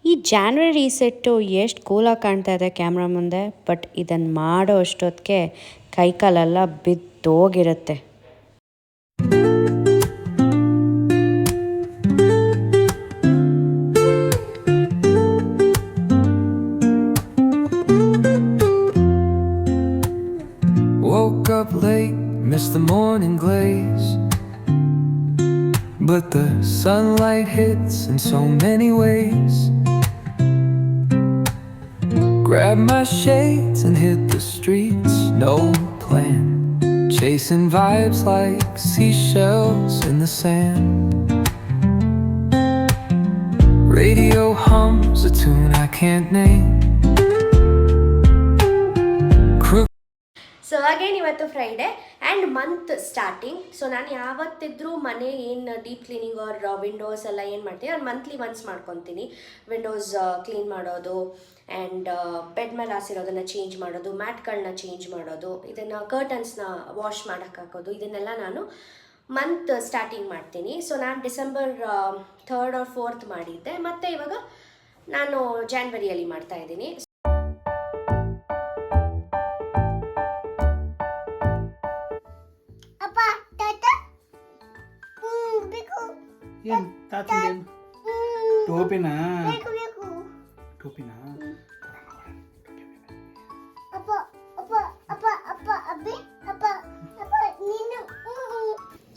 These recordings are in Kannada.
ಈ ಜಾನ್ವರಿ ರೀಸೆಟ್ಟು ಎಷ್ಟು ಕೂಲಾಗಿ ಕಾಣ್ತಾ ಇದೆ ಕ್ಯಾಮ್ರಾ ಮುಂದೆ, ಬಟ್ ಇದನ್ನು ಮಾಡೋ ಅಷ್ಟೊತ್ತಿಗೆ ಕೈಕಾಲೆಲ್ಲ ಬಿದ್ದೋಗಿರುತ್ತೆ. Woke up late, missed the morning glaze, but the sunlight hits in so many ways. Grabbed my shades and hit the streets, no plan, chasing vibes like seashells in the sand. Radio hums a tune I can't name. So again ಇವತ್ತು Friday and month starting. So ನಾನು ಯಾವತ್ತಿದ್ರೂ ಮನೆ ಏನು ಡೀಪ್ ಕ್ಲೀನಿಂಗ್ ಆರ್ ವಿಂಡೋಸ್ ಎಲ್ಲ ಏನು ಮಾಡ್ತೀನಿ, ನಾನು ಮಂತ್ಲಿ ಒನ್ಸ್ ಮಾಡ್ಕೊತೀನಿ. ವಿಂಡೋಸ್ ಕ್ಲೀನ್ ಮಾಡೋದು ಆ್ಯಂಡ್ ಬೆಡ್ ಮೇಲೆ ಹಾಸಿರೋದನ್ನು ಚೇಂಜ್ ಮಾಡೋದು, ಮ್ಯಾಟ್ಗಳನ್ನ ಚೇಂಜ್ ಮಾಡೋದು, ಇದನ್ನು ಕರ್ಟನ್ಸ್ನ ವಾಶ್ ಮಾಡೋಕ್ಕೆ ಹಾಕೋದು, ಇದನ್ನೆಲ್ಲ ನಾನು ಮಂತ್ ಸ್ಟಾರ್ಟಿಂಗ್ ಮಾಡ್ತೀನಿ. ಸೊ ನಾನು ಡಿಸೆಂಬರ್ 3rd or 4th ಮಾಡಿದ್ದೆ, ಮತ್ತು ಇವಾಗ ನಾನು ಜಾನ್ವರಿಯಲ್ಲಿ ಮಾಡ್ತಾಯಿದ್ದೀನಿ. ಏನು ತಾತಂದೇನು ಟೋಪಿನಾ ಟೋಪಿನಾ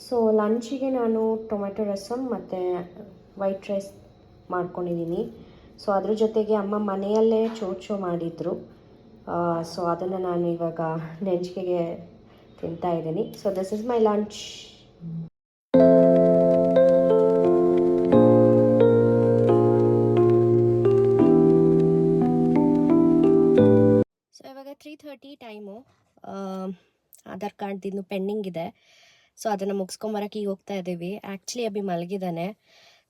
ಸೊ ಲಂಚಿಗೆ ನಾನು ಟೊಮೆಟೊ ರಸಮ್ ಮತ್ತು ವೈಟ್ ರೈಸ್ ಮಾಡ್ಕೊಂಡಿದ್ದೀನಿ. ಸೊ ಅದ್ರ ಜೊತೆಗೆ ಅಮ್ಮ ಮನೆಯಲ್ಲೇ ಚೋಚೋ ಮಾಡಿದರು. ಸೊ ಅದನ್ನು ನಾನು ಇವಾಗ ನೆಂಚಿಗೆಗೆ ತಿಂತಾಯಿದ್ದೀನಿ. So this is my lunch. So ಇವಾಗ 3:30 ಟೈಮು. ಆಧಾರ್ ಕಾರ್ಡ್ದಿನ್ನು ಪೆಂಡಿಂಗ್ ಇದೆ. ಸೊ ಅದನ್ನು ಮುಗಿಸ್ಕೊಂಬರಕ್ಕೆ ಈಗ ಹೋಗ್ತಾ ಇದ್ದೀವಿ. ಆ್ಯಕ್ಚುಲಿ ಅಭಿ ಮಲಗಿದ್ದಾನೆ.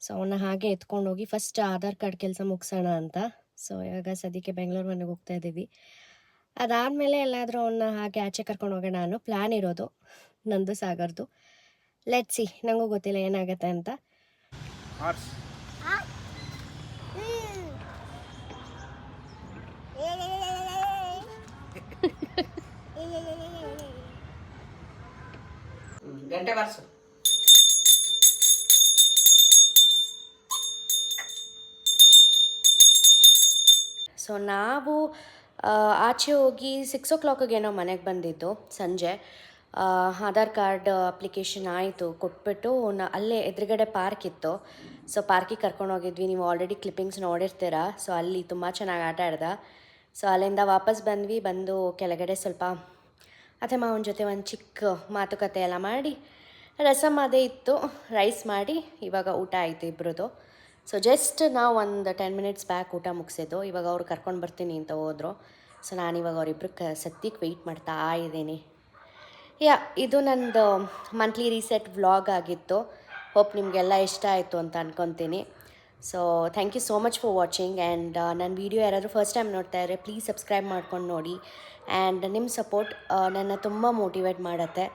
ಸೊ ಅವನ್ನ ಹಾಗೆ ಎತ್ಕೊಂಡೋಗಿ ಫಸ್ಟ್ ಆಧಾರ್ ಕಾರ್ಡ್ ಕೆಲಸ ಮುಗಿಸೋಣ ಅಂತ. ಸೊ ಇವಾಗ ಸದ್ಯಕ್ಕೆ ಬೆಂಗಳೂರು ಮನೆಗೆ ಹೋಗ್ತಾ ಇದ್ದೀವಿ. ಅದಾದಮೇಲೆ ಎಲ್ಲಾದರೂ ಅವನ್ನ ಹಾಗೆ ಆಚೆ ಕರ್ಕೊಂಡು ಹೋಗೋಣ ಅನ್ನೋ ಪ್ಲ್ಯಾನ್ ಇರೋದು, ನಂದು ಸಾಗರ್ದು. ಲೆಟ್ಸ್ ಸಿ, ನನಗೂ ಗೊತ್ತಿಲ್ಲ ಏನಾಗುತ್ತೆ ಅಂತ. ಗಂಟೆ ಬಾರಿಸು. ಸೊ ನಾವು ಆಚೆ ಹೋಗಿ 6 o'clock ಮನೆಗೆ ಬಂದಿದ್ದು ಸಂಜೆ. ಆಧಾರ್ ಕಾರ್ಡ್ ಅಪ್ಲಿಕೇಶನ್ ಆಯಿತು, ಕೊಟ್ಬಿಟ್ಟು ಅಲ್ಲೇ ಎದುರುಗಡೆ ಪಾರ್ಕ್ ಇತ್ತು. ಸೊ ಪಾರ್ಕಿಗೆ ಕರ್ಕೊಂಡು ಹೋಗಿದ್ವಿ. ನೀವು ಆಲ್ರೆಡಿ ಕ್ಲಿಪ್ಪಿಂಗ್ಸ್ ನೋಡಿರ್ತೀರ. ಸೊ ಅಲ್ಲಿ ತುಂಬ ಚೆನ್ನಾಗಿ ಆಟ ಆಡ್ದ. ಸೊ ಅಲ್ಲಿಂದ ವಾಪಸ್ ಬಂದು ಕೆಳಗಡೆ ಸ್ವಲ್ಪ ಅತ್ತೆ ಮಾವನ ಜೊತೆ ಒಂದು ಚಿಕ್ಕ ಮಾತುಕತೆ ಎಲ್ಲ ಮಾಡಿ, ರಸಮ್ ಅದೇ ಇತ್ತು, ರೈಸ್ ಮಾಡಿ ಇವಾಗ ಊಟ ಆಯಿತು ಇಬ್ಬರದು. ಸೊ ಜಸ್ಟ್ ನಾವು ಒಂದು 10 minutes ಬ್ಯಾಕ್ ಊಟ ಮುಗಿಸಿದ್ದು. ಇವಾಗ ಅವ್ರು ಕರ್ಕೊಂಡು ಬರ್ತೀನಿ ಅಂತ ಹೋದರು. ಸೊ ನಾನಿವಾಗ ಅವರಿಬ್ಬರು ಸದ್ಯಕ್ಕೆ ವೆಯ್ಟ್ ಮಾಡ್ತಾ ಇದ್ದೀನಿ. ಇದು ನಂದು ಮಂತ್ಲಿ ರೀಸೆಟ್ ವ್ಲಾಗ್ ಆಗಿತ್ತು. ಹೋಪ್ ನಿಮಗೆಲ್ಲ ಇಷ್ಟ ಆಯಿತು ಅಂತ ಅಂದ್ಕೊತೀನಿ. So thank you so much for watching. And ನನ್ನ ವೀಡಿಯೋ ಯಾರಾದರೂ ಫಸ್ಟ್ ಟೈಮ್ ನೋಡ್ತಾ ಇದ್ದರೆ ಪ್ಲೀಸ್ ಸಬ್ಸ್ಕ್ರೈಬ್ ಮಾಡ್ಕೊಂಡು ನೋಡಿ. ಆ್ಯಂಡ್ ನಿಮ್ಮ ಸಪೋರ್ಟ್ ನನ್ನ ತುಂಬ ಮೋಟಿವೇಟ್ ಮಾಡುತ್ತೆ.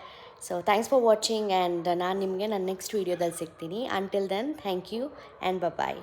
So thanks for watching. And ನಾನು ನಿಮಗೆ ನನ್ನ ನೆಕ್ಸ್ಟ್ ವೀಡಿಯೋದಲ್ಲಿ ಸಿಗ್ತೀನಿ. Until then thank you and bye.